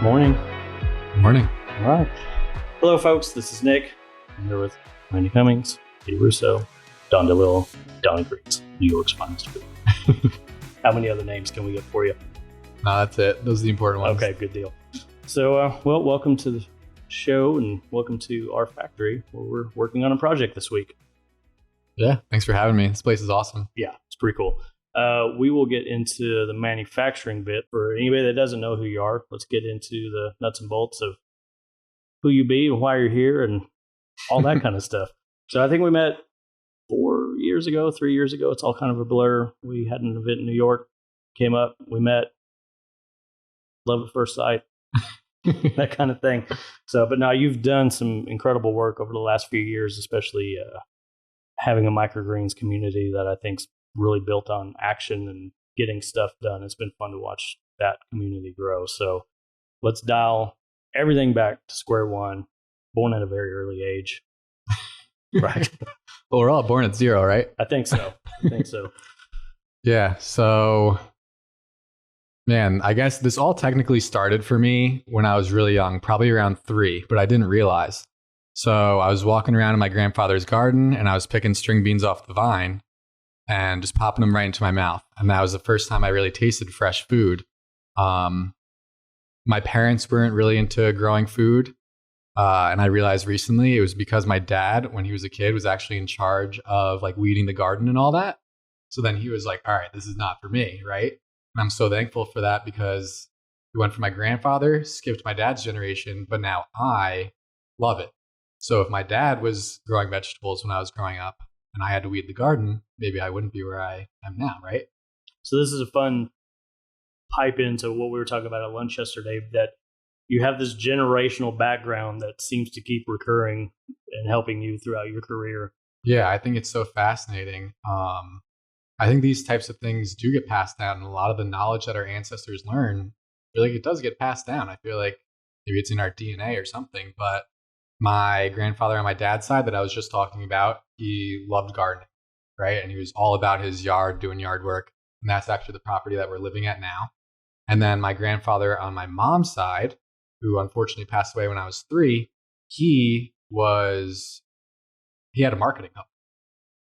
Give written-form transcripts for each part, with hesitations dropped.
Morning. Morning. All right. Hello, folks. This is Nick. I'm here with Randy Cummings, Katie Russo, Don DeLillo, Donny Greens, New York's finest food. How many other names can we get for you? No, that's it. Those are the important ones. Okay, good deal. So, welcome to the show and welcome to our factory where we're working on a project this week. Yeah, thanks for having me. This place is awesome. Yeah, it's pretty cool. We will get into the manufacturing bit. For anybody that doesn't know who you are, let's get into the nuts and bolts of who you be and why you're here and all that kind of stuff. So I think we met 3 years ago. It's all kind of a blur. We had an event in New York, came up, we met, love at first sight, that kind of thing. So, but now you've done some incredible work over the last few years, especially having a microgreens community that I think's really built on action and getting stuff done. It's been fun to watch that community grow. So let's dial everything back to square one. Born at a very early age. Right. Well, we're all born at 0, right? I think so. Yeah. So, man, I guess this all technically started for me when I was really young, probably around 3, but I didn't realize. So I was walking around in my grandfather's garden and I was picking string beans off the vine and just popping them right into my mouth. And that was the first time I really tasted fresh food. My parents weren't really into growing food. And I realized recently it was because my dad, when he was a kid, was actually in charge of like weeding the garden and all that. So then he was like, all right, this is not for me, right? And I'm so thankful for that because we went from my grandfather, skipped my dad's generation, but now I love it. So if my dad was growing vegetables when I was growing up and I had to weed the garden, maybe I wouldn't be where I am now, right? So this is a fun pipe into what we were talking about at lunch yesterday, that you have this generational background that seems to keep recurring and helping you throughout your career. Yeah, I think it's so fascinating. I think these types of things do get passed down, and a lot of the knowledge that our ancestors learn, I feel like it does get passed down. I feel like maybe it's in our DNA or something, but my grandfather on my dad's side that I was just talking about, he loved gardening, right? And he was all about his yard, doing yard work. And that's actually the property that we're living at now. And then my grandfather on my mom's side, who unfortunately passed away when I was 3, he had a marketing company.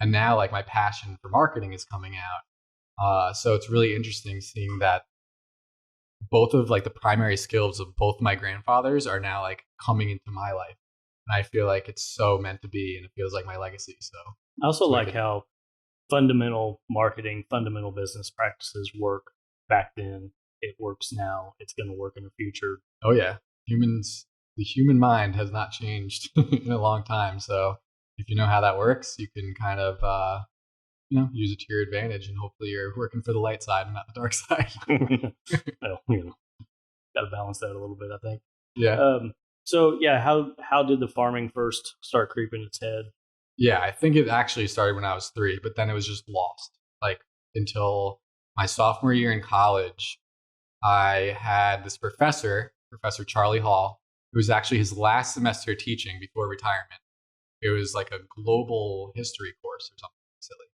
And now like my passion for marketing is coming out. So it's really interesting seeing that both of like the primary skills of both my grandfathers are now like coming into my life. And I feel like it's so meant to be, and it feels like my legacy. So I also like how fundamental marketing, fundamental business practices work back then. It works now. It's going to work in the future. Oh yeah, the human mind has not changed in a long time. So if you know how that works, you can kind of use it to your advantage, and hopefully you're working for the light side and not the dark side. Well, got to balance that a little bit, I think. Yeah. So yeah, how did the farming first start creeping its head? Yeah, I think it actually started when I was 3, but then it was just lost. Like until my sophomore year in college, I had this professor, Professor Charlie Hall, who was actually his last semester teaching before retirement. It was like a global history course or something silly.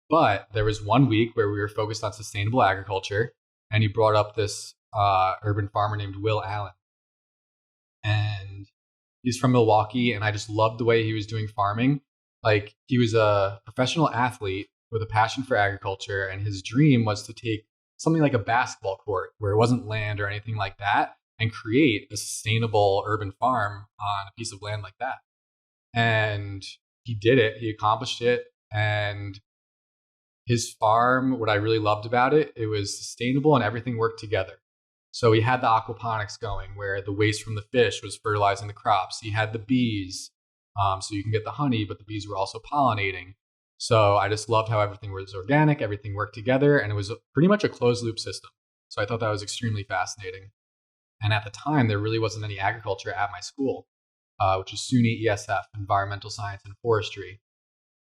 But there was one week where we were focused on sustainable agriculture, and he brought up this urban farmer named Will Allen. And he's from Milwaukee, and I just loved the way he was doing farming. Like, he was a professional athlete with a passion for agriculture, and his dream was to take something like a basketball court where it wasn't land or anything like that and create a sustainable urban farm on a piece of land like that. And he did it. He accomplished it. And his farm, what I really loved about it, it was sustainable and everything worked together. So he had the aquaponics going where the waste from the fish was fertilizing the crops. He had the bees, so you can get the honey, but the bees were also pollinating. So I just loved how everything was organic, everything worked together, and it was pretty much a closed loop system. So I thought that was extremely fascinating. And at the time, there really wasn't any agriculture at my school, which is SUNY ESF, Environmental Science and Forestry.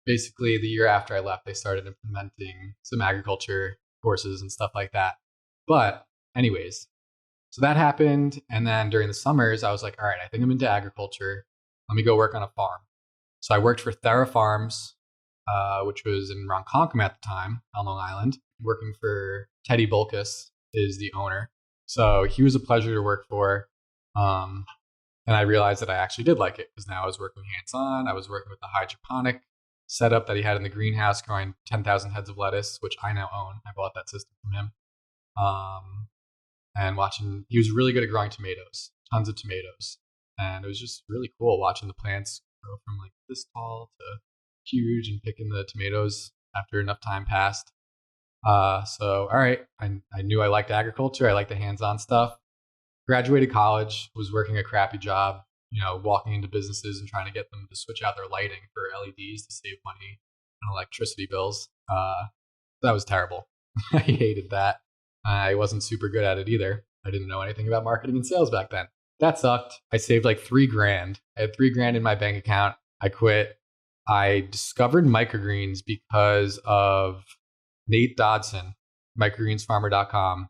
Basically, the year after I left, they started implementing some agriculture courses and stuff like that. But anyways, so that happened. And then during the summers, I was like, all right, I think I'm into agriculture. Let me go work on a farm. So I worked for Thera Farms, which was in Ronkonkoma at the time on Long Island, working for Teddy Bulkus is the owner. So he was a pleasure to work for. Um, and I realized that I actually did like it because now I was working hands-on. I was working with the hydroponic setup that he had in the greenhouse, growing 10,000 heads of lettuce, which I now own. I bought that system from him. And watching, he was really good at growing tomatoes, tons of tomatoes. And it was just really cool watching the plants grow from like this tall to huge and picking the tomatoes after enough time passed. So, all right, I knew I liked agriculture. I liked the hands-on stuff. Graduated college, was working a crappy job, walking into businesses and trying to get them to switch out their lighting for LEDs to save money on electricity bills. That was terrible. I hated that. I wasn't super good at it either. I didn't know anything about marketing and sales back then. That sucked. I saved like $3,000. I had $3,000 in my bank account. I quit. I discovered microgreens because of Nate Dodson, microgreensfarmer.com.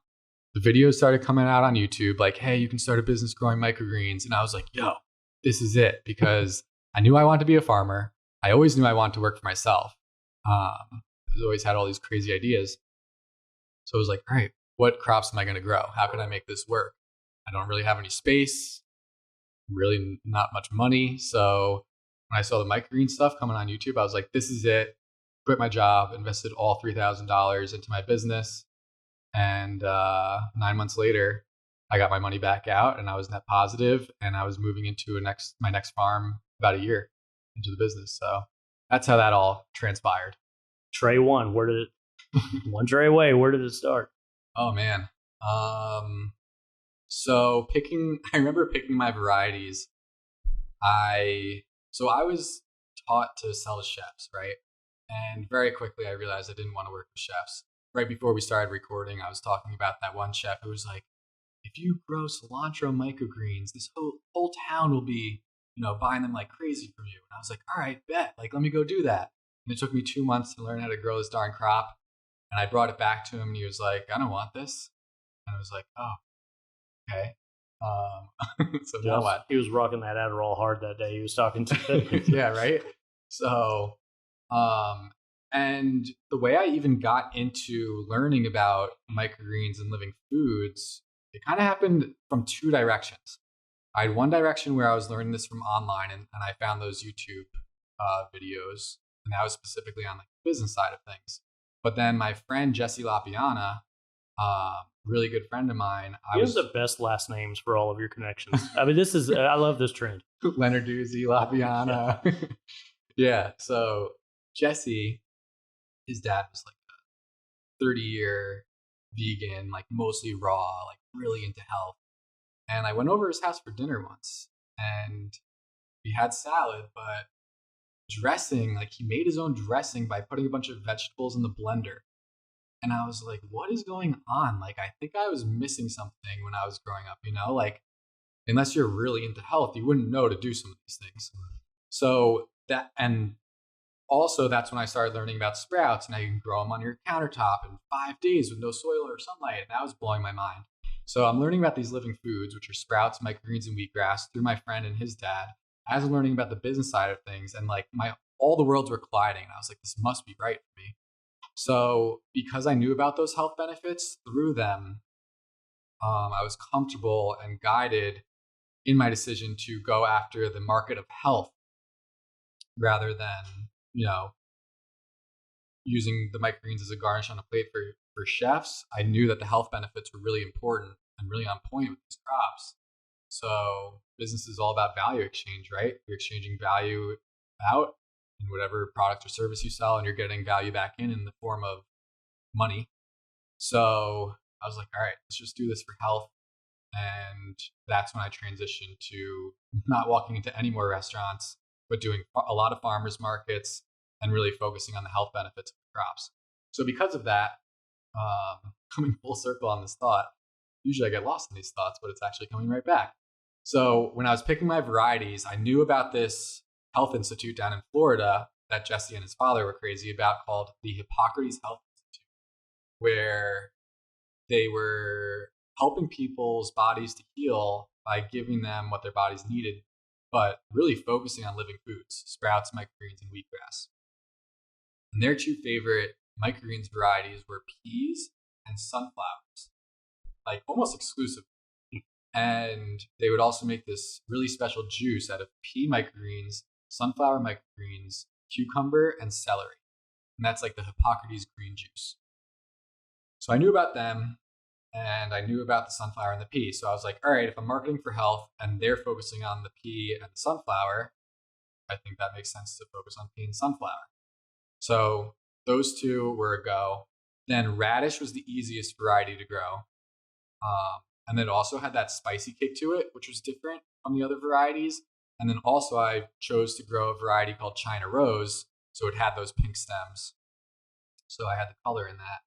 The videos started coming out on YouTube like, hey, you can start a business growing microgreens. And I was like, yo, this is it, because I knew I wanted to be a farmer. I always knew I wanted to work for myself. I always had all these crazy ideas. So I was like, all right, what crops am I going to grow? How can I make this work? I don't really have any space, really not much money. So when I saw the microgreen stuff coming on YouTube, I was like, this is it. Quit my job, invested all $3,000 into my business. And 9 months later, I got my money back out and I was net positive, and I was moving into my next farm about a year into the business. So that's how that all transpired. Tray one, where did it? One tray away, where did it start? Oh man. So I remember picking my varieties. I was taught to sell to chefs, right? And very quickly I realized I didn't want to work with chefs. Right before we started recording, I was talking about that one chef who was like, if you grow cilantro microgreens, this whole town will be, buying them like crazy from you. And I was like, all right, bet. Like, let me go do that. And it took me 2 months to learn how to grow this darn crop. And I brought it back to him, and he was like, I don't want this. And I was like, oh, okay. So now what? He was rocking that Adderall hard that day he was talking to. Yeah, right? So, and the way I even got into learning about microgreens and living foods, it kind of happened from two directions. I had one direction where I was learning this from online, and I found those YouTube videos, and that was specifically on the business side of things. But then my friend Jesse LaPiana, really good friend of mine. You have the best last names for all of your connections. I mean, I love this trend. Leonard Doozy, LaPiana. Yeah. So Jesse, his dad was like a 30-year vegan, like mostly raw, like really into health. And I went over his house for dinner once, and we had salad, but dressing, like he made his own dressing by putting a bunch of vegetables in the blender. And I was like, what is going on? Like, I think I was missing something when I was growing up, like, unless you're really into health, you wouldn't know to do some of these things. So and also that's when I started learning about sprouts, and how you can grow them on your countertop in 5 days with no soil or sunlight. And that was blowing my mind. So I'm learning about these living foods, which are sprouts, microgreens, and wheatgrass, through my friend and his dad, as I'm learning about the business side of things. And like all the worlds were colliding. And I was like, this must be right for me. So because I knew about those health benefits through them, I was comfortable and guided in my decision to go after the market of health rather than, using the microgreens as a garnish on a plate for chefs. I knew that the health benefits were really important and really on point with these crops. So business is all about value exchange, right? You're exchanging value out in whatever product or service you sell, and you're getting value back in the form of money. So I was like, all right, let's just do this for health. And that's when I transitioned to not walking into any more restaurants, but doing a lot of farmers markets and really focusing on the health benefits of the crops. So because of that, coming full circle on this thought, usually I get lost in these thoughts, but it's actually coming right back. So when I was picking my varieties, I knew about this health institute down in Florida that Jesse and his father were crazy about, called the Hippocrates Health Institute, where they were helping people's bodies to heal by giving them what their bodies needed, but really focusing on living foods, sprouts, microgreens, and wheatgrass. And their two favorite microgreens varieties were peas and sunflowers, like almost exclusively. And they would also make this really special juice out of pea microgreens, sunflower microgreens, cucumber, and celery. And that's like the Hippocrates green juice. So I knew about them, and I knew about the sunflower and the pea. So I was like, all right, if I'm marketing for health and they're focusing on the pea and the sunflower, I think that makes sense to focus on pea and sunflower. So those two were a go. Then radish was the easiest variety to grow. And then it also had that spicy kick to it, which was different from the other varieties. And then also I chose to grow a variety called China Rose. So it had those pink stems. So I had the color in that.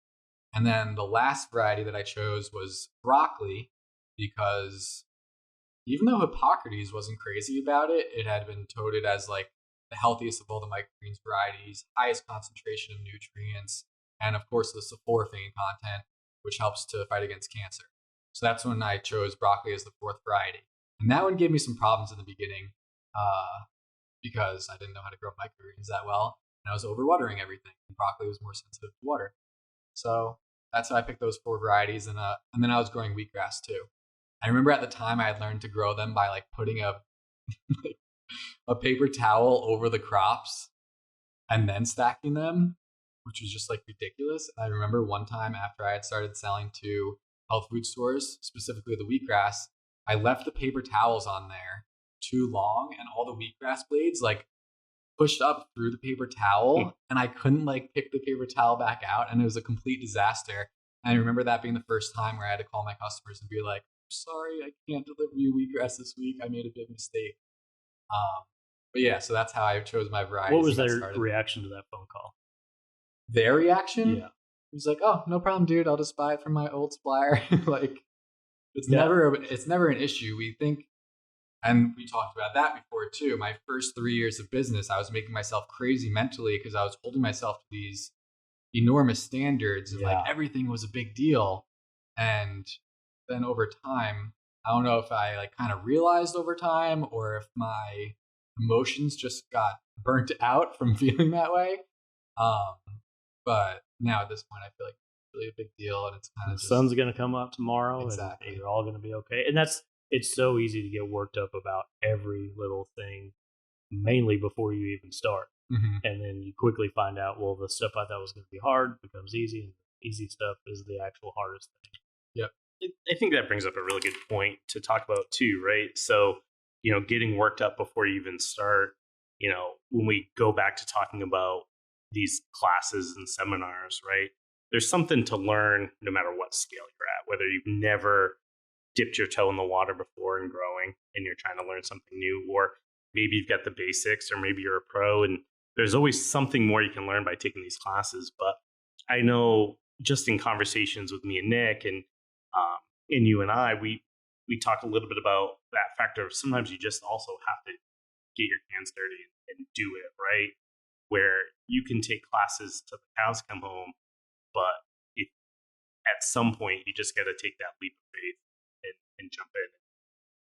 And then the last variety that I chose was broccoli, because even though Hippocrates wasn't crazy about it, it had been touted as like the healthiest of all the microgreens varieties, highest concentration of nutrients, and of course the sulforaphane content, which helps to fight against cancer. So that's when I chose broccoli as the fourth variety. And that one gave me some problems in the beginning because I didn't know how to grow microgreens that well, and I was overwatering everything. And broccoli was more sensitive to water. So that's how I picked those four varieties. And then I was growing wheatgrass too. I remember at the time I had learned to grow them by like putting a paper towel over the crops and then stacking them, which was just like ridiculous. And I remember one time after I had started selling to health food stores, specifically the wheatgrass, I left the paper towels on there too long, and all the wheatgrass blades like pushed up through the paper towel, and I couldn't like pick the paper towel back out, and it was a complete disaster. And I remember that being the first time where I had to call my customers and be like, sorry, I can't deliver you wheatgrass this week. I made a big mistake. But yeah, so that's how I chose my varieties. What was their reaction to that phone call? Their reaction? Yeah. It was like, oh, no problem, dude. I'll just buy it from my old supplier. Like, it's never an issue. We think, and we talked about that before too. My first 3 years of business, I was making myself crazy mentally because I was holding myself to these enormous standards and like everything was a big deal. And then over time, I don't know if I like kind of realized over time or if my emotions just got burnt out from feeling that way. But now at this point, I feel like it's really a big deal, and it's kind of the sun's going to come up tomorrow, exactly. And you're all going to be okay. And it's so easy to get worked up about every little thing, mainly before you even start. Mm-hmm. And then you quickly find out, well, the stuff I thought was going to be hard becomes easy, and the easy stuff is the actual hardest thing. Yep. I think that brings up a really good point to talk about too, right? So, getting worked up before you even start, when we go back to talking about these classes and seminars, right? There's something to learn no matter what scale you're at, whether you've never dipped your toe in the water before and growing and you're trying to learn something new, or maybe you've got the basics, or maybe you're a pro, and there's always something more you can learn by taking these classes. But I know just in conversations with me and Nick and you and I, we talk a little bit about that factor of sometimes you just also have to get your hands dirty and do it, right? Where you can take classes till the cows come home, but at some point you just got to take that leap of faith and jump in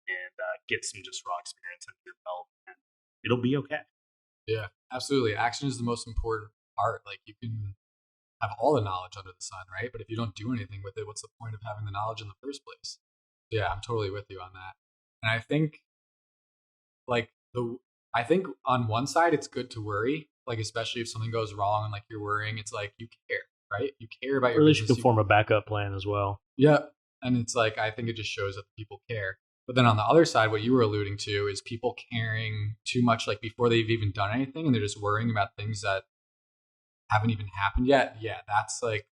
and get some just raw experience under your belt, and it'll be okay. Yeah, absolutely. Action is the most important part. Like, you can have all the knowledge under the sun, right? But if you don't do anything with it, what's the point of having the knowledge in the first place? Yeah, I'm totally with you on that. And I think on one side it's good to worry, like especially if something goes wrong and like you're worrying, it's like you care, right? You care about your business. Or at least business. You can form a backup plan as well. Yeah. And it's like, I think it just shows that people care. But then on the other side, what you were alluding to is people caring too much, like before they've even done anything, and they're just worrying about things that haven't even happened yet. Yeah, that's like,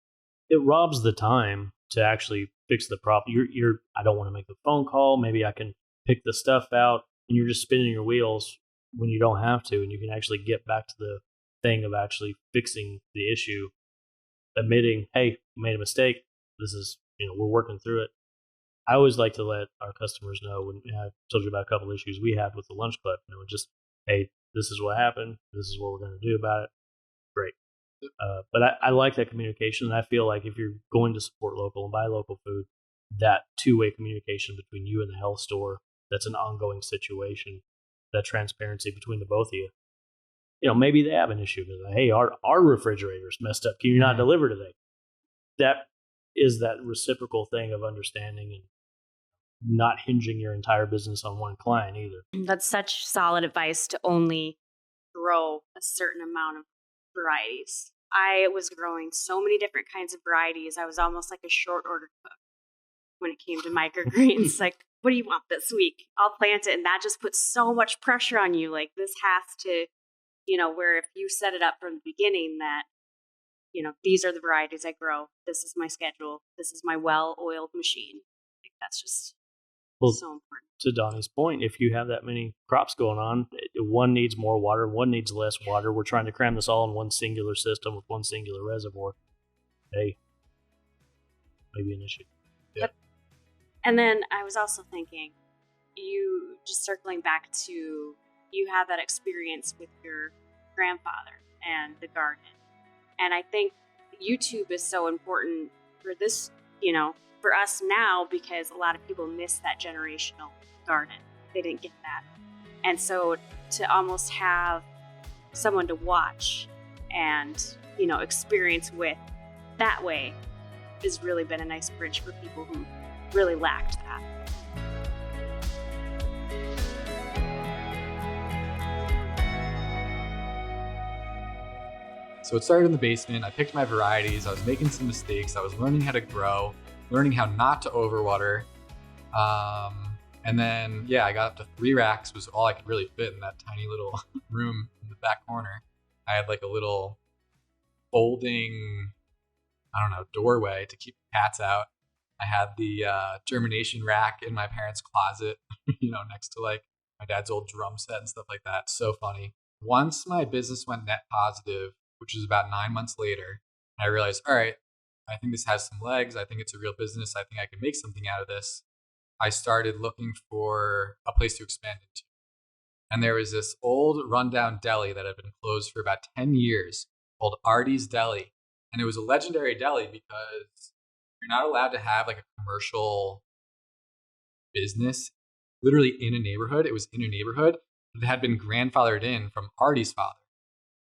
it robs the time to actually fix the problem. I don't want to make the phone call. Maybe I can pick the stuff out, and you're just spinning your wheels when you don't have to, and you can actually get back to the thing of actually fixing the issue, admitting, hey, made a mistake. This is, we're working through it. I always like to let our customers know when I told you about a couple of issues we had with the lunch club. Just, hey, this is what happened. This is what we're going to do about it. Great. But I like that communication. And I feel like if you're going to support local and buy local food, that two-way communication between you and the health store, that's an ongoing situation, that transparency between the both of you. Maybe they have an issue. Like, hey, our refrigerator's messed up. Can you not deliver today? That is that reciprocal thing of understanding and not hinging your entire business on one client either. That's such solid advice to only grow a certain amount of varieties. I was growing so many different kinds of varieties. I was almost like a short order cook when it came to microgreens. Like, what do you want this week? I'll plant it. And that just puts so much pressure on you. Like, this has to, where if you set it up from the beginning that, these are the varieties I grow. This is my schedule. This is my well-oiled machine. Like, that's just so important. To Donnie's point, if you have that many crops going on, one needs more water, one needs less water. We're trying to cram this all in one singular system with one singular reservoir. Hey, maybe an issue. Yep. And then I was also thinking, you just circling back to, you have that experience with your grandfather and the garden. And I think YouTube is so important for this, for us now, because a lot of people miss that generational garden. They didn't get that. And so to almost have someone to watch and, experience with that way has really been a nice bridge for people who really lacked that. So it started in the basement. I picked my varieties. I was making some mistakes. I was learning how to grow, learning how not to overwater. And then, I got up to 3 racks was all I could really fit in that tiny little room in the back corner. I had like a little folding, doorway to keep the cats out. I had the germination rack in my parents' closet, next to like my dad's old drum set and stuff like that. So funny. Once my business went net positive, which was about 9 months later, I realized, all right, I think this has some legs. I think it's a real business. I think I can make something out of this. I started looking for a place to expand into. And there was this old rundown deli that had been closed for about 10 years called Artie's Deli. And it was a legendary deli because you're not allowed to have like a commercial business literally in a neighborhood. It was in a neighborhood that had been grandfathered in from Artie's father.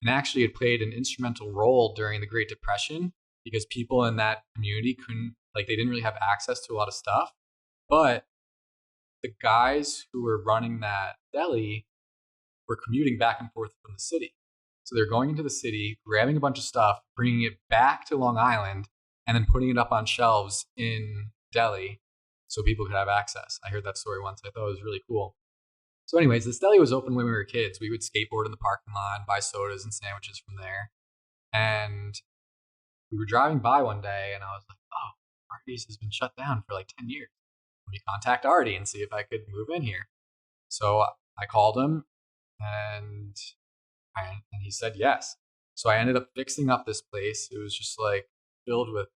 And actually had played an instrumental role during the Great Depression because people in that community they didn't really have access to a lot of stuff. But the guys who were running that deli were commuting back and forth from the city. So they're going into the city, grabbing a bunch of stuff, bringing it back to Long Island, and then putting it up on shelves in Delhi so people could have access. I heard that story once. I thought it was really cool. So anyways, this deli was open when we were kids. We would skateboard in the parking lot, buy sodas and sandwiches from there. And we were driving by one day and I was like, oh, Artie's has been shut down for like 10 years. Let me contact Artie and see if I could move in here. So I called him and he said yes. So I ended up fixing up this place. It was just like filled with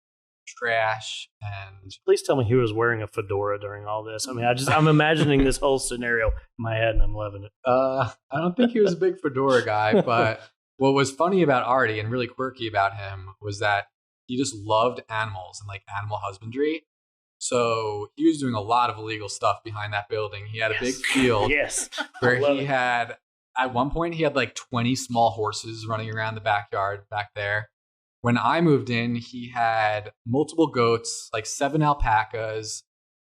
trash. And please tell me he was wearing a fedora during all this. I mean, I'm imagining this whole scenario in my head and I'm loving it. I don't think he was a big fedora guy, but what was funny about Artie and really quirky about him was that he just loved animals and like animal husbandry. So he was doing a lot of illegal stuff behind that building. He had a big field where he had, at one point, he had like 20 small horses running around the backyard back there. When I moved in, he had multiple goats, like 7 alpacas,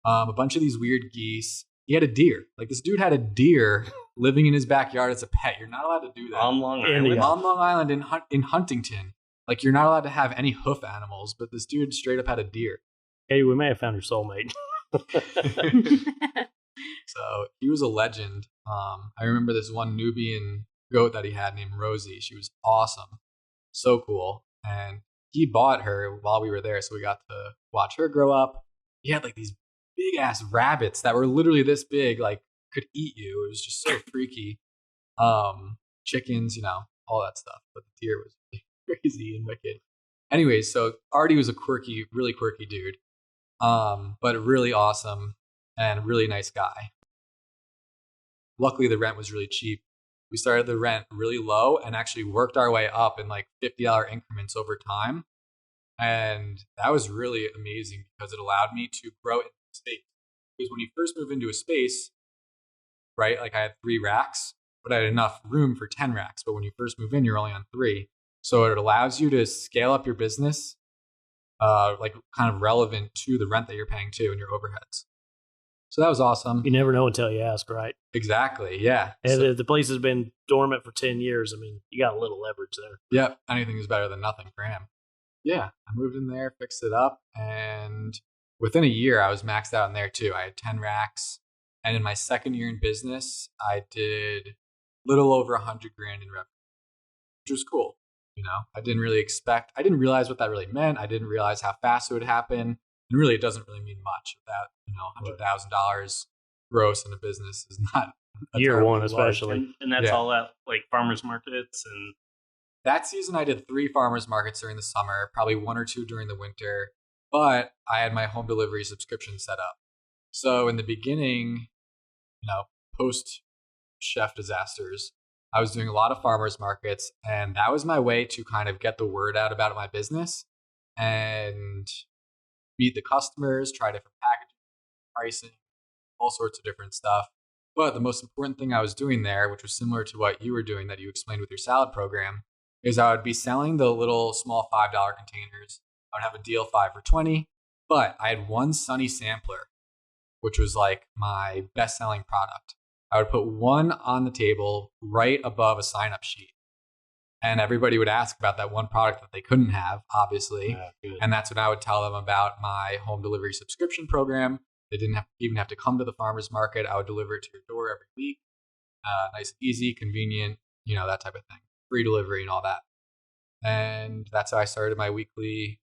a bunch of these weird geese. He had a deer. Like this dude had a deer living in his backyard as a pet. You're not allowed to do that. On Long Island? On Long Island in Huntington. Like you're not allowed to have any hoof animals, but this dude straight up had a deer. Hey, we may have found your soulmate. So he was a legend. I remember this one Nubian goat that he had named Rosie. She was awesome. So cool. And he bought her while we were there, so we got to watch her grow up. He had like these big ass rabbits that were literally this big, like could eat you. It was just so freaky. Chickens, all that stuff. But the deer was really crazy and wicked. Anyways, so Artie was a really quirky dude, but really awesome and really nice guy. Luckily, the rent was really cheap. We started the rent really low and actually worked our way up in like $50 increments over time. And that was really amazing because it allowed me to grow in space. Because when you first move into a space, right, like I had 3 racks, but I had enough room for 10 racks. But when you first move in, you're only on 3. So it allows you to scale up your business, like kind of relevant to the rent that you're paying too and your overheads. So that was awesome. You never know until you ask, right? Exactly. Yeah. And So, if the place has been dormant for 10 years, I mean, you got a little leverage there. yep. Anything is better than nothing for him. Yeah. I moved in there, fixed it up. And within a year, I was maxed out in there too. I had 10 racks. And in my second year in business, I did a little over 100 grand in revenue, which was cool. I didn't realize what that really meant. I didn't realize how fast it would happen. And really, it doesn't really mean much. That, $100,000 gross in a business is not year one, especially. And that's all at like farmers markets. And that season, I did 3 farmers markets during the summer, probably 1 or 2 during the winter. But I had my home delivery subscription set up. So in the beginning, post chef disasters, I was doing a lot of farmers markets, and that was my way to kind of get the word out about my business and meet the customers, try different packaging, pricing, all sorts of different stuff. But the most important thing I was doing there, which was similar to what you were doing that you explained with your salad program, is I would be selling the little small $5 containers. I would have a deal 5 for $20, but I had one Sunny sampler, which was like my best-selling product. I would put one on the table right above a sign-up sheet. And everybody would ask about that one product that they couldn't have, obviously. And that's when I would tell them about my home delivery subscription program. They didn't even have to come to the farmer's market. I would deliver it to your door every week. Nice and easy, convenient, that type of thing. Free delivery and all that. And that's how I started my weekly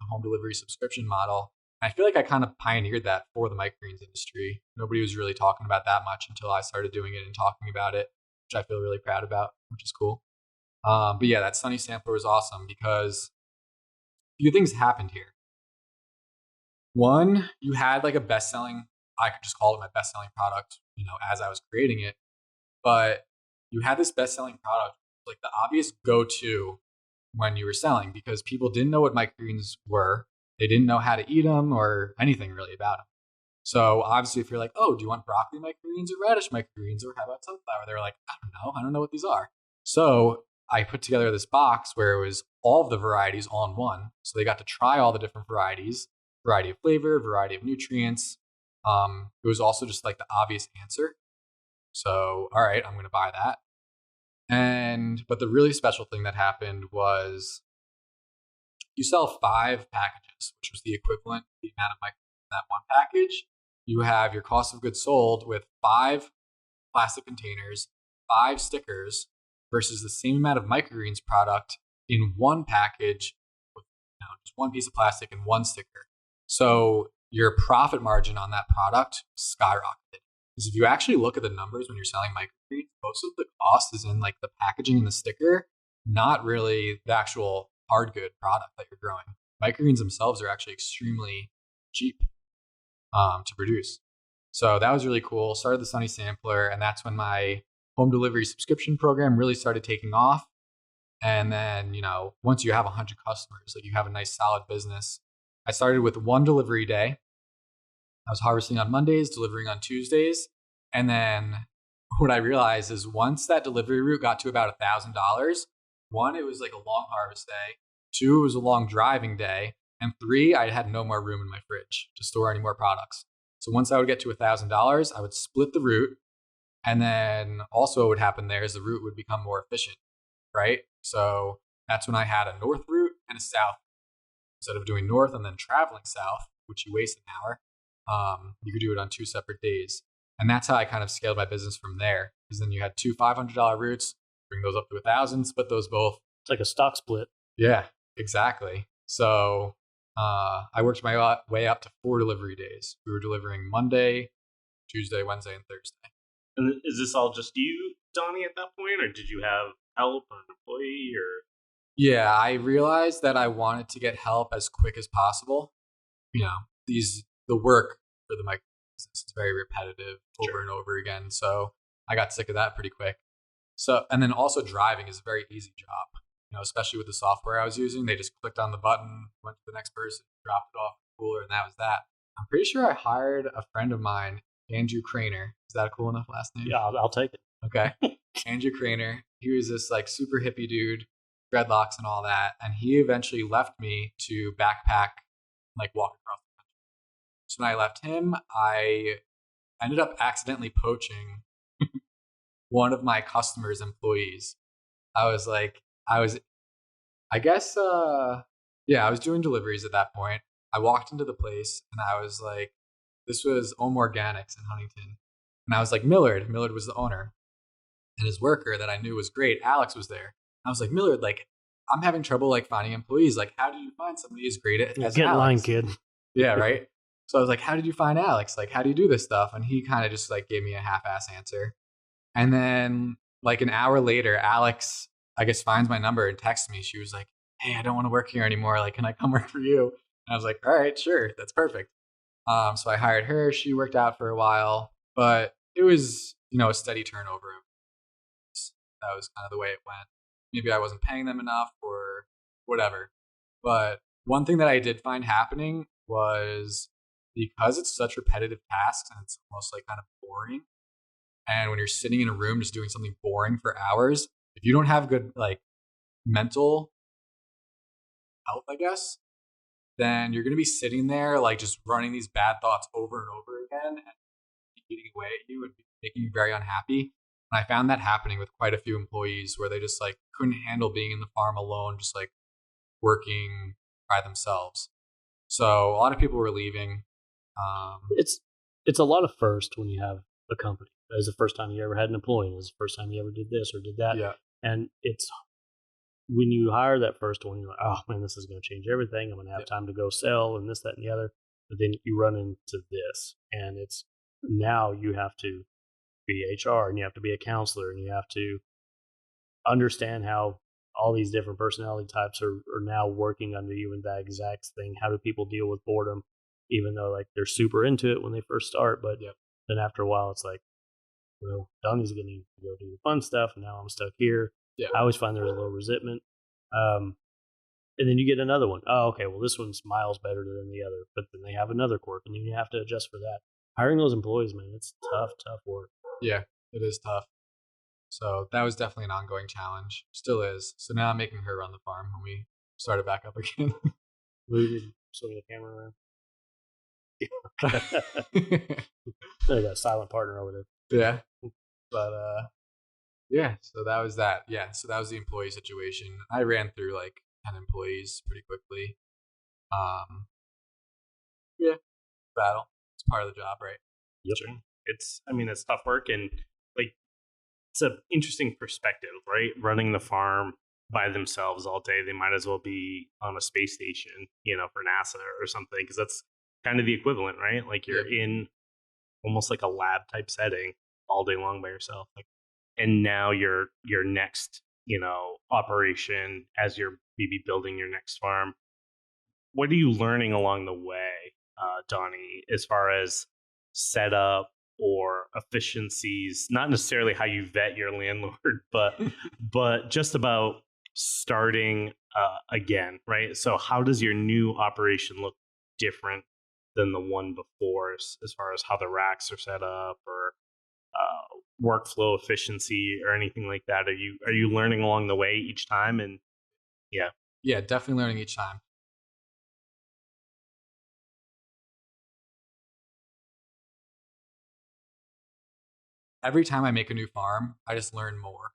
home delivery subscription model. I feel like I kind of pioneered that for the microgreens industry. Nobody was really talking about that much until I started doing it and talking about it, which I feel really proud about, which is cool. But yeah, that Sunny sampler was awesome because a few things happened here. One, you had like a best-selling, I could just call it my best-selling product, as I was creating it. But you had this best-selling product, like the obvious go-to when you were selling, because people didn't know what microgreens were. They didn't know how to eat them or anything really about them. So obviously, if you're like, oh, do you want broccoli microgreens or radish microgreens, or how about sunflower? They're like, I don't know what these are. So I put together this box where it was all of the varieties all in one. So they got to try all the different varieties, variety of flavor, variety of nutrients. It was also just like the obvious answer. So, all right, I'm going to buy that. But the really special thing that happened was you sell 5 packages, which was the equivalent of the amount of microgreens in that one package. You have your cost of goods sold with 5 plastic containers, 5 stickers, versus the same amount of microgreens product in one package with just one piece of plastic and 1 sticker. So your profit margin on that product skyrocketed. Because if you actually look at the numbers when you're selling microgreens, most of the cost is in like the packaging and the sticker, not really the actual hard good product that you're growing. Microgreens themselves are actually extremely cheap to produce. So that was really cool. Started the Sunny Sampler, and that's when my home delivery subscription program really started taking off. And then, once you have 100 customers, like you have a nice solid business. I started with 1 delivery day. I was harvesting on Mondays, delivering on Tuesdays. And then what I realized is once that delivery route got to about $1,000, 1, it was like a long harvest day. 2, it was a long driving day. And 3, I had no more room in my fridge to store any more products. So once I would get to $1,000, I would split the route. And then also what would happen there is the route would become more efficient, right? So that's when I had a north route and a south. Instead of doing north and then traveling south, which you waste an hour, you could do it on 2 separate days. And that's how I kind of scaled my business from there. Because then you had 2 $500 routes, bring those up to 1,000, split those both. It's like a stock split. Yeah, exactly. So I worked my way up to 4 delivery days. We were delivering Monday, Tuesday, Wednesday, and Thursday. And is this all just you, Donnie, at that point? Or did you have help or an employee? Or Yeah, I realized that I wanted to get help as quick as possible. The work for the micro business is very repetitive over and over again. So I got sick of that pretty quick. So, and then also driving is a very easy job, especially with the software I was using. They just clicked on the button, went to the next person, dropped it off in the cooler, and that was that. I'm pretty sure I hired a friend of mine, Andrew Craner. Is that a cool enough last name? Yeah, I'll take it. Okay. Andrew Craner. He was this like super hippie dude, dreadlocks and all that. And he eventually left me to backpack, like walk across the country. So when I left him, I ended up accidentally poaching one of my customers' employees. I was like, I guess, yeah, I was doing deliveries at that point. I walked into the place and I was like, this was Ohm Organics in Huntington. And I was like, Millard was the owner, and his worker that I knew was great, Alex, was there. I was like, Millard, like, I'm having trouble like finding employees. Like, how did you find somebody as great as Get in line, Alex? kid. Yeah, right. So I was like, how did you find Alex? Like, how do you do this stuff? And he kind of just like gave me a half-ass answer. And then like an hour later, Alex, I guess, finds my number and texts me. She was like, hey, I don't want to work here anymore. Like, can I come work for you? And I was like, all right, sure. That's perfect. So I hired her. She worked out for a while, but it was, a steady turnover. That was kind of the way it went. Maybe I wasn't paying them enough or whatever. But one thing that I did find happening was, because it's such repetitive tasks and it's almost like kind of boring. And when you're sitting in a room just doing something boring for hours, if you don't have good like mental health, I guess, then you're going to be sitting there like just running these bad thoughts over and over again and eating away at you and making you very unhappy. And I found that happening with quite a few employees where they just like couldn't handle being in the farm alone, just like working by themselves. So a lot of people were leaving. It's a lot of first when you have a company. It's the first time you ever had an employee. It's the first time you ever did this or did that. Yeah. And it's when you hire that first one, you're like, oh man, this is going to change everything. I'm going to have time to go sell and this, that, and the other. But then you run into this, and it's now you have to be HR and you have to be a counselor and you have to understand how all these different personality types are now working under you in that exact thing. How do people deal with boredom, even though like they're super into it when they first start, but then after a while it's like, well, Donnie's going to go do the fun stuff, and now I'm stuck here. Yeah. I always find there's a little resentment. And then you get another one. Oh, okay, well, this one's miles better than the other, but then they have another quirk, and then you have to adjust for that. Hiring those employees, man, it's tough work. Yeah, it is tough. So that was definitely an ongoing challenge. Still is. So now I'm making her run the farm when we start it back up again. We did swing the camera around. They got a silent partner over there. Yeah. But yeah, so that was that. Yeah, so that was the employee situation. I ran through like 10 employees pretty quickly. Yeah, battle. It's part of the job, right? Yep. Sure. It's tough work, and like it's an interesting perspective, right? Running the farm by themselves all day, they might as well be on a space station, for NASA or something, because that's kind of the equivalent, right? Like you're in almost like a lab type setting all day long by yourself. Like, and now your next, operation as you're maybe building your next farm. What are you learning along the way, Donnie, as far as setup or efficiencies? Not necessarily how you vet your landlord, but just about starting again, right? So how does your new operation look different than the one before, as far as how the racks are set up or workflow efficiency or anything like that? Are you learning along the way each time? And yeah, definitely learning each time. Every time I make a new farm, I just learn more,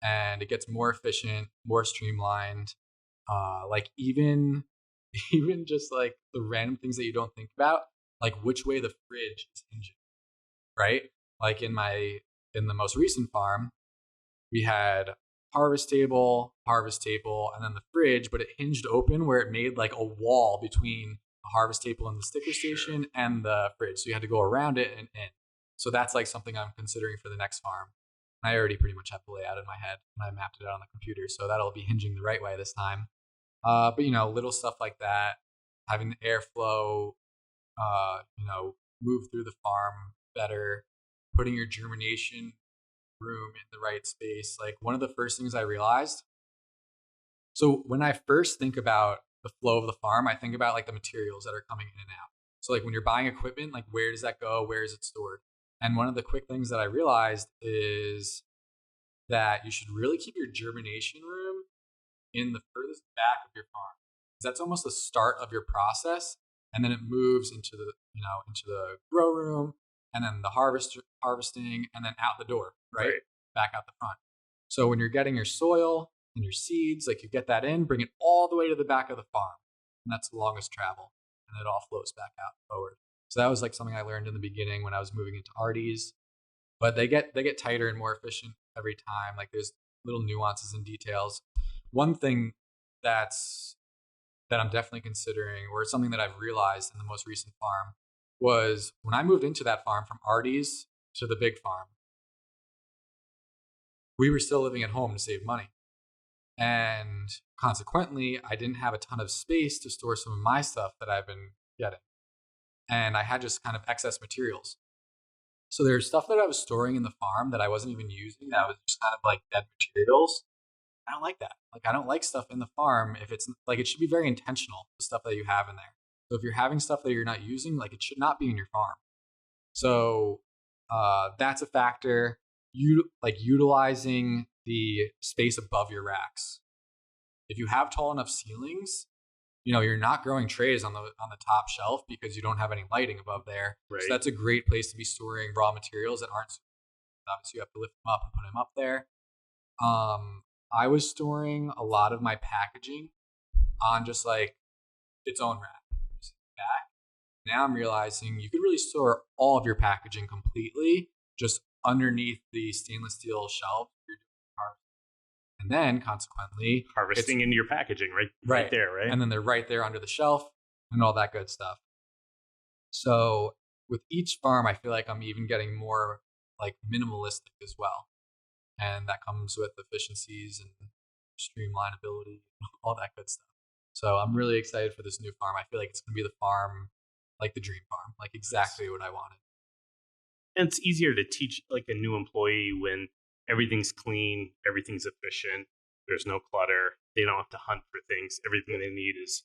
and it gets more efficient, more streamlined. Like even just like the random things that you don't think about, like which way the fridge is hinging, right? Like in the most recent farm, we had harvest table, and then the fridge, but it hinged open where it made like a wall between the harvest table and the sticker station and the fridge. So you had to go around it and in. So that's like something I'm considering for the next farm. I already pretty much have the layout in my head and I mapped it out on the computer. So that'll be hinging the right way this time. But little stuff like that, having the airflow, move through the farm better, putting your germination room in the right space. Like one of the first things I realized. So when I first think about the flow of the farm, I think about like the materials that are coming in and out. So like when you're buying equipment, like where does that go? Where is it stored? And one of the quick things that I realized is that you should really keep your germination room in the furthest back of your farm. That's almost the start of your process. and then it moves into the into the grow room, and then the harvesting, and then out the door, right? Back out the front. So when you're getting your soil and your seeds, like you get that in, bring it all the way to the back of the farm, and that's the longest travel, and it all flows back out forward. So that was like something I learned in the beginning when I was moving into Arties. But they get tighter and more efficient every time. Like there's little nuances and details. One thing that I'm definitely considering, or something that I've realized in the most recent farm, was when I moved into that farm from Arties to the big farm, we were still living at home to save money. And consequently, I didn't have a ton of space to store some of my stuff that I've been getting. And I had just kind of excess materials. So there's stuff that I was storing in the farm that I wasn't even using, that was just kind of like dead materials. I don't like that. Like, I don't like stuff in the farm if it's like, it should be very intentional, the stuff that you have in there. So if you're having stuff that you're not using, like it should not be in your farm. So that's a factor. Utilizing the space above your racks. If you have tall enough ceilings, you're not growing trays on the top shelf because you don't have any lighting above there. Right. So that's a great place to be storing raw materials that aren't. Obviously, you have to lift them up and put them up there. I was storing a lot of my packaging on just like its own rack. Back. Now I'm realizing you could really store all of your packaging completely just underneath the stainless steel shelf. And then consequently harvesting into your packaging right there, right? And then they're right there under the shelf and all that good stuff. So with each farm, I feel like I'm even getting more like minimalistic as well. And that comes with efficiencies and streamlinability, all that good stuff. So I'm really excited for this new farm. I feel like it's going to be the farm, like the dream farm, like exactly what I wanted. And it's easier to teach like a new employee when everything's clean, everything's efficient, there's no clutter, they don't have to hunt for things. Everything they need is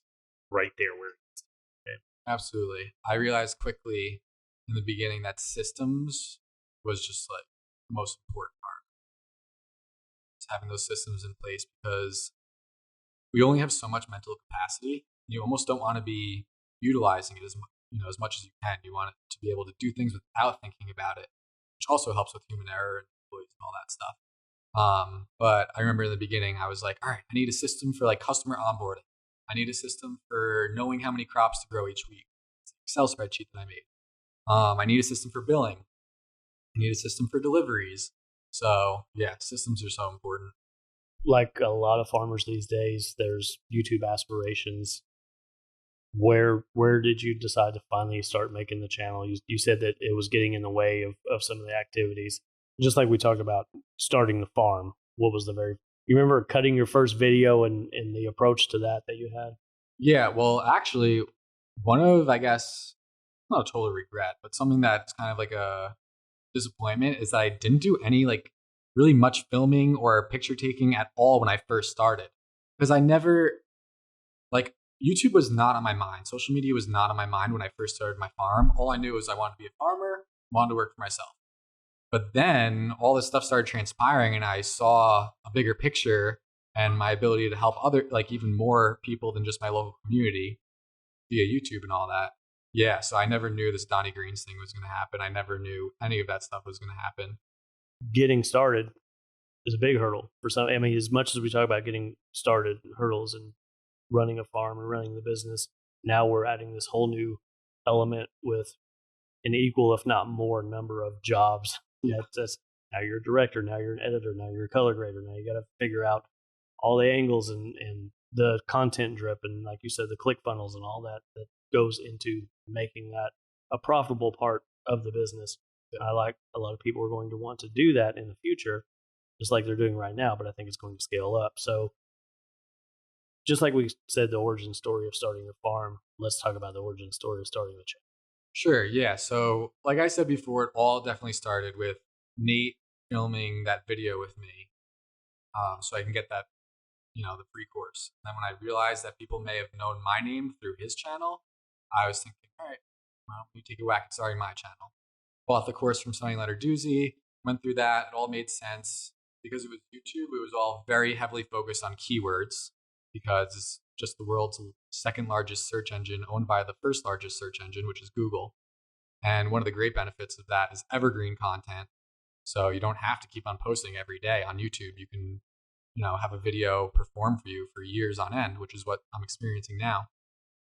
right there where it's okay. Absolutely. I realized quickly in the beginning that systems was just like the most important part. It's having those systems in place because we only have so much mental capacity. You almost don't want to be utilizing it as much as you can. You want it to be able to do things without thinking about it, which also helps with human error and all that stuff. But I remember in the beginning, I was like, all right, I need a system for like customer onboarding. I need a system for knowing how many crops to grow each week. It's an Excel spreadsheet that I made. I need a system for billing. I need a system for deliveries. So yeah, systems are so important. Like a lot of farmers these days, there's YouTube aspirations. Where did you decide to finally start making the channel? You said that it was getting in the way of some of the activities. Just like we talked about starting the farm, what was you remember cutting your first video and the approach to that you had? Yeah, well, actually, one of, I guess, not a total regret, but something that's kind of like a disappointment is that I didn't do any like really much filming or picture taking at all when I first started. Because I never, like, YouTube was not on my mind. Social media was not on my mind when I first started my farm. All I knew was I wanted to be a farmer, wanted to work for myself. But then all this stuff started transpiring and I saw a bigger picture and my ability to help even more people than just my local community via YouTube and all that. Yeah, so I never knew this Donny Greens thing was going to happen. I never knew any of that stuff was going to happen. Getting started is a big hurdle for some. I mean, as much as we talk about getting started, hurdles and running a farm or running the business, now we're adding this whole new element with an equal, if not more, number of jobs. Yeah, that's now you're a director, now you're an editor, now you're a color grader, now you got to figure out all the angles and the content drip and, like you said, the click funnels and all that goes into making that a profitable part of the business. I like a lot of people are going to want to do that in the future, just like they're doing right now, but I think it's going to scale up. So just like we said, the origin story of starting the farm, let's talk about the origin story of starting the channel. Sure, yeah. So like I said before, it all definitely started with Nate filming that video with me so I can get that, the free course. And then when I realized that people may have known my name through his channel, I was thinking, all right, well, you take a whack at starting my channel. Bought the course from Sunny Letterdoozy, went through that. It all made sense. Because it was YouTube, it was all very heavily focused on keywords because just the world's second largest search engine, owned by the first largest search engine, which is Google. And one of the great benefits of that is evergreen content. So you don't have to keep on posting every day on YouTube. You can, have a video perform for you for years on end, which is what I'm experiencing now.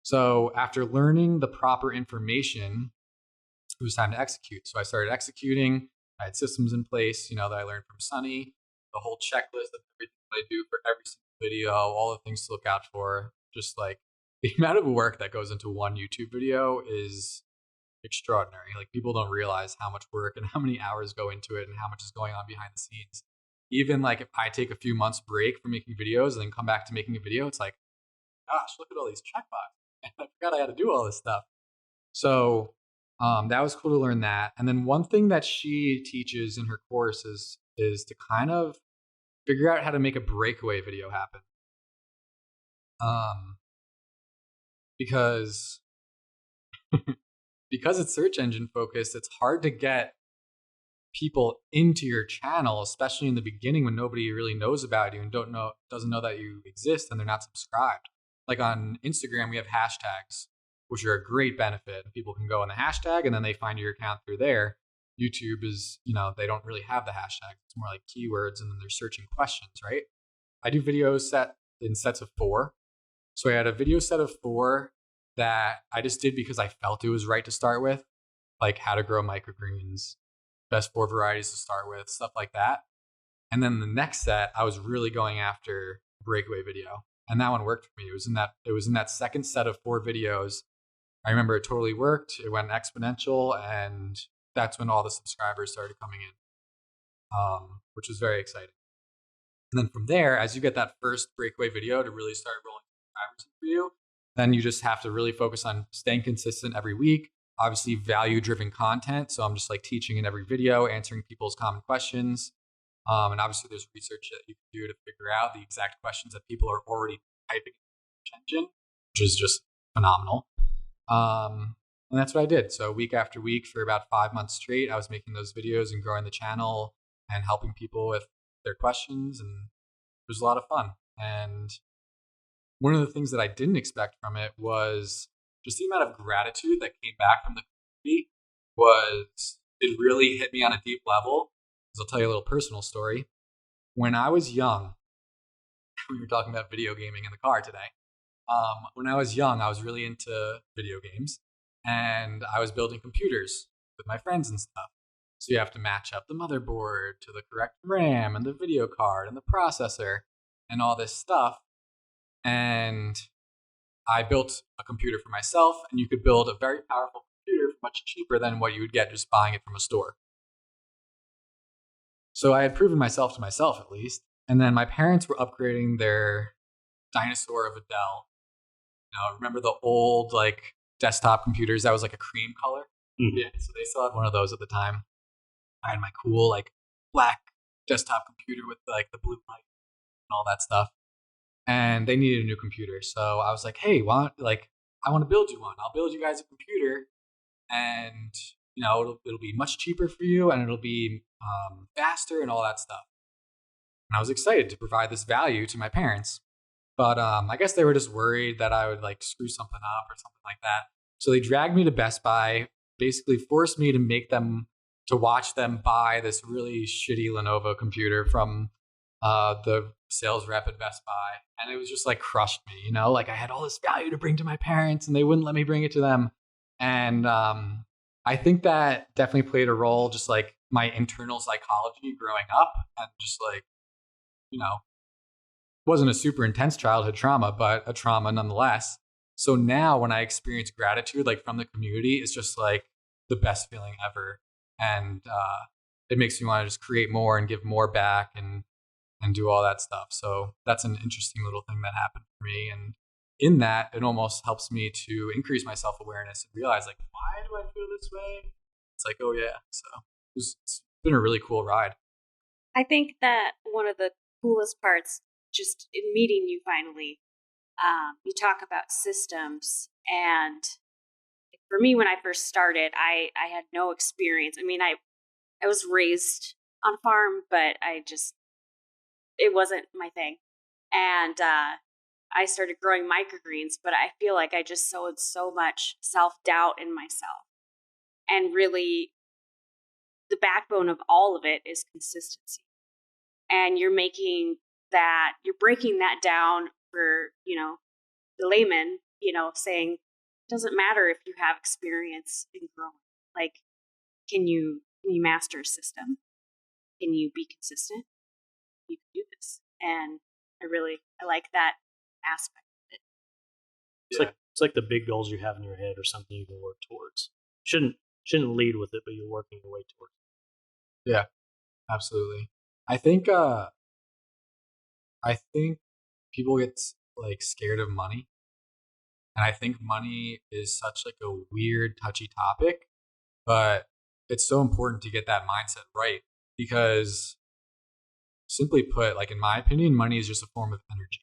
So after learning the proper information, it was time to execute. So I started executing. I had systems in place, that I learned from Sunny, the whole checklist of everything I do for every single video, all the things to look out for. Just like the amount of work that goes into one YouTube video is extraordinary. Like, people don't realize how much work and how many hours go into it and how much is going on behind the scenes. Even like if I take a few months break from making videos and then come back to making a video, it's like, gosh, look at all these checkboxes. I forgot I had to do all this stuff. So that was cool to learn that. And then one thing that she teaches in her course is to kind of figure out how to make a breakaway video happen. Because it's search engine focused, it's hard to get people into your channel, especially in the beginning when nobody really knows about you and doesn't know that you exist and they're not subscribed. Like on Instagram, we have hashtags, which are a great benefit. People can go on the hashtag and then they find your account through there. YouTube is, they don't really have the hashtag. It's more like keywords and then they're searching questions, right? I do videos set in sets of 4. So I had a video set of 4 that I just did because I felt it was right to start with, like how to grow microgreens, best 4 varieties to start with, stuff like that. And then the next set, I was really going after breakaway video, and that one worked for me. It was in that second set of 4 videos. I remember it totally worked. It went exponential, and that's when all the subscribers started coming in, which was very exciting. And then from there, as you get that first breakaway video to really start rolling subscribers for you, then you just have to really focus on staying consistent every week. Obviously, value-driven content. So I'm just like teaching in every video, answering people's common questions. And obviously, there's research that you can do to figure out the exact questions that people are already typing in the engine, which is just phenomenal. And that's what I did. So week after week for about 5 months straight, I was making those videos and growing the channel and helping people with their questions. And it was a lot of fun. And one of the things that I didn't expect from it was just the amount of gratitude that came back from the community. It really hit me on a deep level. Because I'll tell you a little personal story. When I was young, we were talking about video gaming in the car today. When I was young, I was really into video games, and I was building computers with my friends and stuff. So you have to match up the motherboard to the correct RAM and the video card and the processor and all this stuff. And I built a computer for myself, and you could build a very powerful computer much cheaper than what you would get just buying it from a store. So I had proven myself to myself, at least. And then my parents were upgrading their dinosaur of a Dell. Remember the old like desktop computers that was like a cream color? Mm-hmm. Yeah, so they still had one of those at the time. I had my cool like black desktop computer with like the blue light and all that stuff. And they needed a new computer. So I was like, hey, I want to build you one. I'll build you guys a computer, and it'll be much cheaper for you, and it'll be faster and all that stuff. And I was excited to provide this value to my parents. But I guess they were just worried that I would like screw something up or something like that. So they dragged me to Best Buy, basically forced me to watch them buy this really shitty Lenovo computer from the sales rep at Best Buy. And it was just like crushed me, like I had all this value to bring to my parents and they wouldn't let me bring it to them. And I think that definitely played a role, just like my internal psychology growing up, and just like, wasn't a super intense childhood trauma, but a trauma nonetheless. So now when I experience gratitude, like from the community, it's just like the best feeling ever. And it makes me want to just create more and give more back and do all that stuff. So that's an interesting little thing that happened for me. And in that, it almost helps me to increase my self-awareness and realize like, why do I feel this way? It's like, oh yeah. So it's been a really cool ride. I think that one of the coolest parts, just in meeting you finally, you talk about systems. And for me, when I first started, I had no experience. I mean, I was raised on a farm, but it wasn't my thing. And I started growing microgreens, but I feel like I just sowed so much self-doubt in myself. And really, the backbone of all of it is consistency. And you're breaking that down for, the layman, saying it doesn't matter if you have experience in growing. Like, can you master a system? Can you be consistent? You can do this. And I like that aspect of it. It's like the big goals you have in your head or something you can work towards. Shouldn't lead with it, but you're working your way towards it. Yeah, absolutely. I think people get like scared of money. And I think money is such like a weird, touchy topic, but it's so important to get that mindset right because simply put, like in my opinion, money is just a form of energy,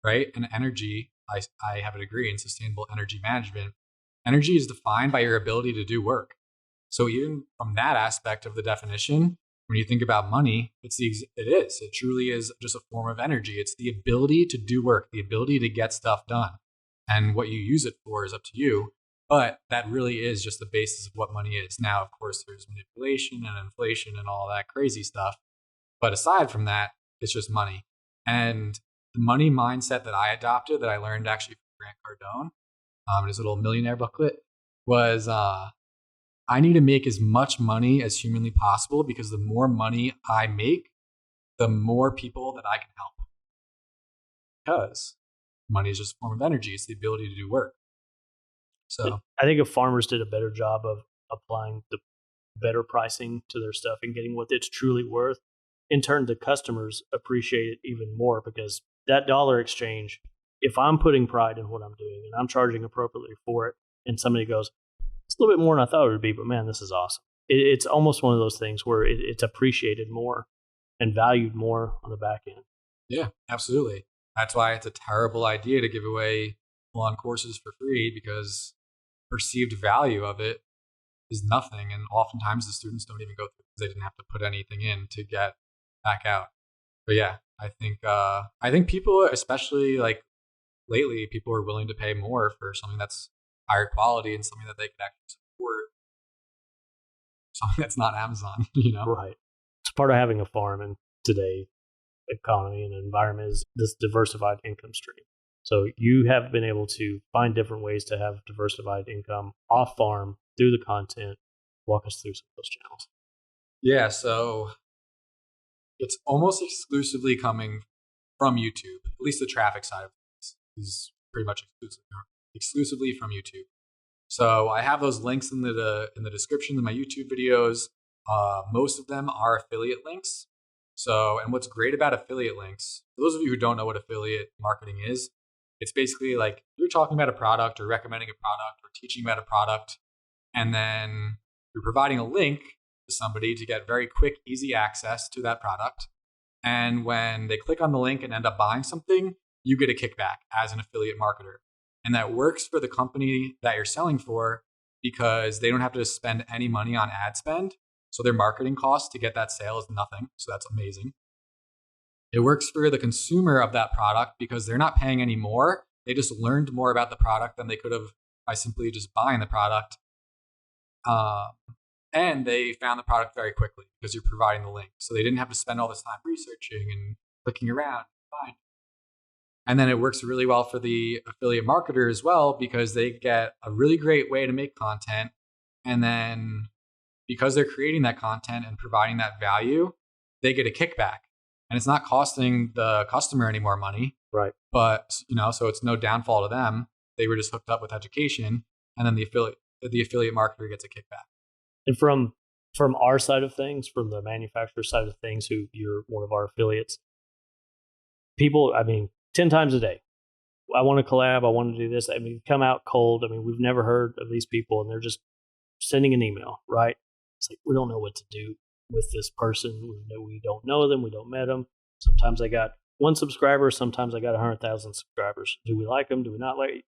right? And energy, I have a degree in sustainable energy management. Energy is defined by your ability to do work. So even from that aspect of the definition, when you think about money, it truly is just a form of energy. It's the ability to do work, the ability to get stuff done. And what you use it for is up to you. But that really is just the basis of what money is. Now, of course, there's manipulation and inflation and all that crazy stuff. But aside from that, it's just money. And the money mindset that I adopted, that I learned actually from Grant Cardone, in his little millionaire booklet, was I need to make as much money as humanly possible because the more money I make, the more people that I can help. Because money is just a form of energy. It's the ability to do work. So I think if farmers did a better job of applying the better pricing to their stuff and getting what it's truly worth, in turn, the customers appreciate it even more because that dollar exchange, if I'm putting pride in what I'm doing and I'm charging appropriately for it, and somebody goes, it's a little bit more than I thought it would be, but man, this is awesome. It's almost one of those things where it's appreciated more and valued more on the back end. Yeah, absolutely. That's why it's a terrible idea to give away full-on courses for free because perceived value of it is nothing. And oftentimes the students don't even go through because they didn't have to put anything in to get back out. But yeah, I think people, especially like lately, people are willing to pay more for something that's higher quality and something that they can actually support. Something that's not Amazon, Right. It's part of having a farm in today economy and environment is this diversified income stream. So you have been able to find different ways to have diversified income off farm through the content. Walk us through some of those channels. Yeah, so it's almost exclusively coming from YouTube. At least the traffic side of things is pretty much exclusively from YouTube. So I have those links in the description of my YouTube videos. Most of them are affiliate links. So, and what's great about affiliate links, for those of you who don't know what affiliate marketing is, it's basically like you're talking about a product or recommending a product or teaching about a product, and then you're providing a link to somebody to get very quick, easy access to that product. And when they click on the link and end up buying something, you get a kickback as an affiliate marketer. And that works for the company that you're selling for because they don't have to spend any money on ad spend. So their marketing cost to get that sale is nothing. So that's amazing. It works for the consumer of that product because they're not paying any more. They just learned more about the product than they could have by simply just buying the product. And they found the product very quickly because you're providing the link. So they didn't have to spend all this time researching and clicking around. Fine. And then it works really well for the affiliate marketer as well because they get a really great way to make content. And then because they're creating that content and providing that value, they get a kickback. And it's not costing the customer any more money. Right. But, so it's no downfall to them. They were just hooked up with education. And then the affiliate marketer gets a kickback. And from our side of things, from the manufacturer side of things, who you're one of our affiliates, people, 10 times a day, I want to collab, I want to do this. Come out cold. We've never heard of these people and they're just sending an email, right? It's like, we don't know what to do with this person. We don't know them. We don't met them. Sometimes I got 1 subscriber. Sometimes I got 100,000 subscribers. Do we like them? Do we not like them?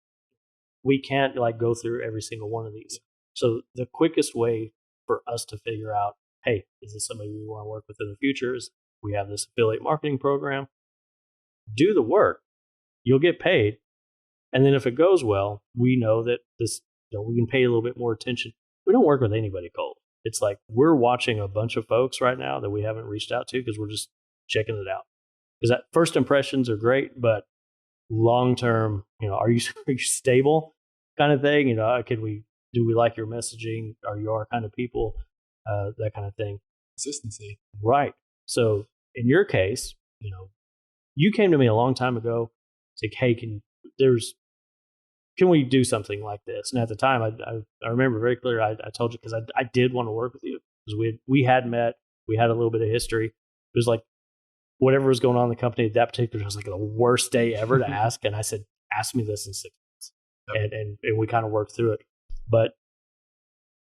We can't go through every single one of these. So the quickest way for us to figure out, hey, is this somebody we want to work with in the future? Is we have this affiliate marketing program. Do the work. you'll get paid. And then if it goes well, we know that this, we can pay a little bit more attention. We don't work with anybody cold. It's like we're watching a bunch of folks right now that we haven't reached out to because we're just checking it out. Because that first impressions are great, but long term, are you stable kind of thing? Do we like your messaging? Are you our kind of people? That kind of thing. Consistency. Right. So in your case, you came to me a long time ago. It's like, hey, can we do something like this? And at the time, I remember very clearly, I told you because I did want to work with you because we had met, we had a little bit of history. It was like whatever was going on in the company at that particular was like the worst day ever to ask. And I said, ask me this in 6 months. Yep. And we kind of worked through it. But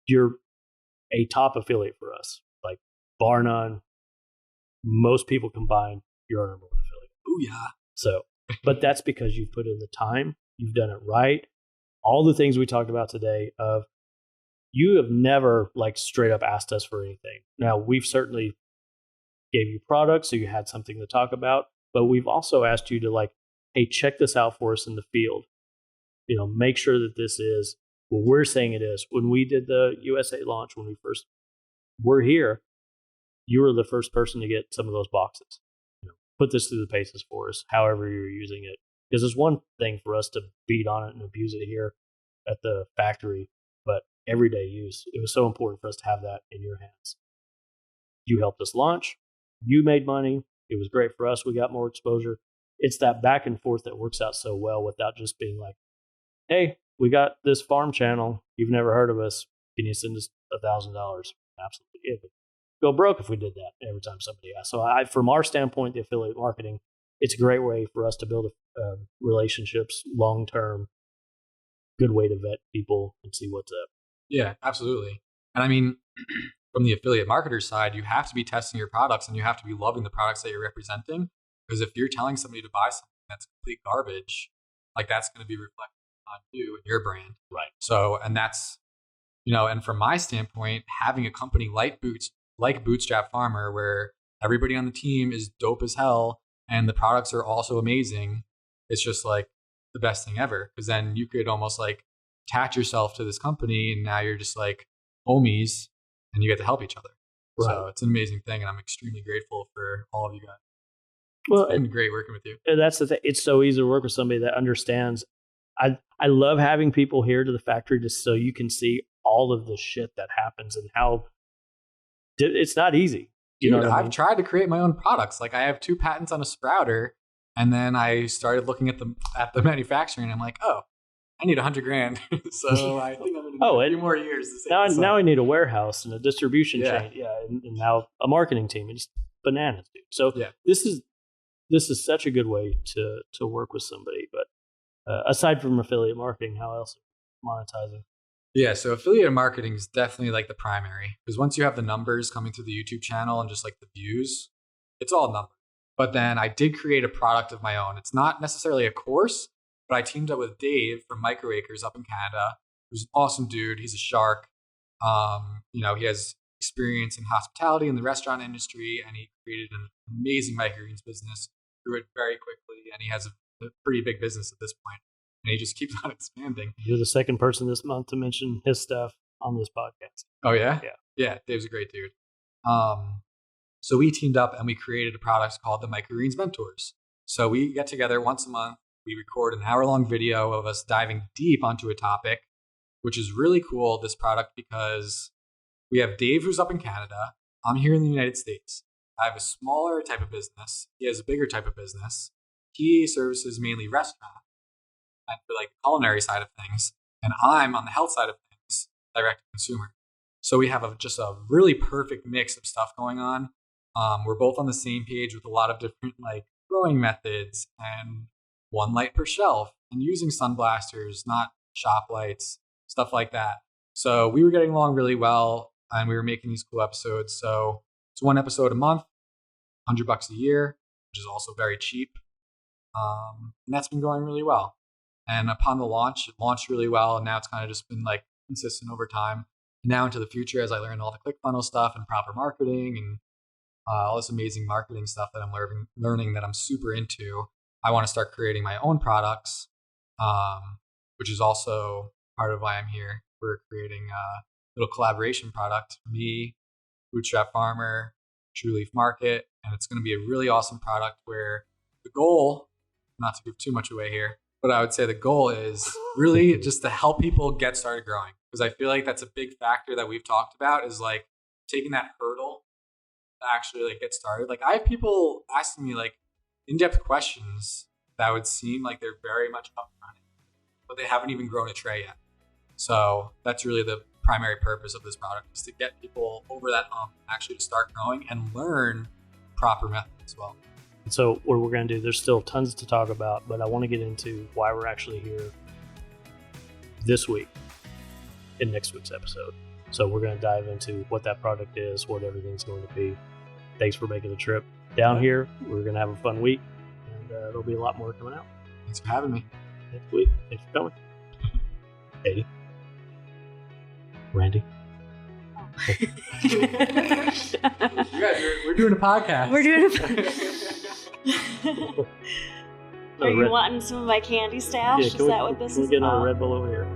you're a top affiliate for us, like bar none. Most people combine, you're our number one affiliate. Oh yeah. So, but that's because you've put in the time, you've done it right. All the things we talked about today of you have never like straight up asked us for anything. Now we've certainly gave you products, so you had something to talk about, but we've also asked you to like, hey, check this out for us in the field. Make sure that this is what we're saying it is. When we did the USA launch, when we first were here, you were the first person to get some of those boxes. Put this through the paces for us, however you're using it. Because it's one thing for us to beat on it and abuse it here at the factory, but everyday use, it was so important for us to have that in your hands. You helped us launch. You made money. It was great for us. We got more exposure. It's that back and forth that works out so well without just being like, hey, we got this farm channel. You've never heard of us. Can you send us $1,000? Absolutely. It would go broke if we did that every time somebody asked. So from our standpoint, the affiliate marketing, it's a great way for us to build relationships long-term, good way to vet people and see what's up. Yeah, absolutely. And I mean, from the affiliate marketer side, you have to be testing your products and you have to be loving the products that you're representing. Because if you're telling somebody to buy something that's complete garbage, like that's going to be reflected on you and your brand. Right. So, and that's, and from my standpoint, having a company like Bootstrap Farmer, where everybody on the team is dope as hell and the products are also amazing, it's just like the best thing ever. Because then you could almost like attach yourself to this company and now you're just like homies and you get to help each other. Right. So it's an amazing thing. And I'm extremely grateful for all of you guys. Well, it's been great working with you. That's the thing. It's so easy to work with somebody that understands. I love having people here to the factory just so you can see all of the shit that happens and how it's not easy. Dude, I've tried to create my own products. Like I have 2 patents on a sprouter, and then I started looking at the manufacturing, and I'm like, oh, I need $100,000. So I think I'm going to need a few more years to save now I need a warehouse and a distribution chain. Yeah, and now a marketing team. It's bananas, dude. So this is such a good way to work with somebody. But aside from affiliate marketing, how else are you monetizing? Yeah, so affiliate marketing is definitely like the primary, because once you have the numbers coming through the YouTube channel and just like the views, it's all numbers. But then I did create a product of my own. It's not necessarily a course, but I teamed up with Dave from Microacres up in Canada, who's an awesome dude. He's a shark. He has experience in hospitality in the restaurant industry, and he created an amazing microgreens business, grew it very quickly, and he has a pretty big business at this point. And he just keeps on expanding. You're the second person this month to mention his stuff on this podcast. Oh, yeah? Yeah. Yeah, Dave's a great dude. So we teamed up and we created a product called the Microgreens Mentors. So we get together once a month. We record an hour-long video of us diving deep onto a topic, which is really cool, this product, because we have Dave, who's up in Canada. I'm here in the United States. I have a smaller type of business. He has a bigger type of business. He services mainly restaurants and for like the culinary side of things. And I'm on the health side of things, direct to consumer. So we have just a really perfect mix of stuff going on. We're both on the same page with a lot of different like growing methods and 1 light per shelf and using sun blasters, not shop lights, stuff like that. So we were getting along really well and we were making these cool episodes. So it's 1 episode a month, $100 a year, which is also very cheap. And that's been going really well. And upon the launch, it launched really well. And now it's kind of just been like consistent over time. And now into the future, as I learn all the ClickFunnels stuff and proper marketing and all this amazing marketing stuff that I'm learning that I'm super into, I want to start creating my own products, which is also part of why I'm here. We're creating a little collaboration product, me, Bootstrap Farmer, True Leaf Market, and it's going to be a really awesome product where the goal, not to give too much away here, but I would say the goal is really just to help people get started growing. Because I feel like that's a big factor that we've talked about is like taking that hurdle to actually like get started. Like I have people asking me like in-depth questions that would seem like they're very much up and running, but they haven't even grown a tray yet. So that's really the primary purpose of this product, is to get people over that hump, actually to start growing and learn proper methods as well. So what we're going to do, there's still tons to talk about, but I want to get into why we're actually here this week in next week's episode. So we're going to dive into what that product is, what everything's going to be. Thanks for making the trip down here. We're going to have a fun week, and there'll be a lot more coming out. Thanks for having me. Next week. Thanks for coming. Katie. Randy. You guys, we're doing a podcast. We're doing a Are you wanting some of my candy stash? Yeah, is that what this is about? Can we get another about? Red Bull over here?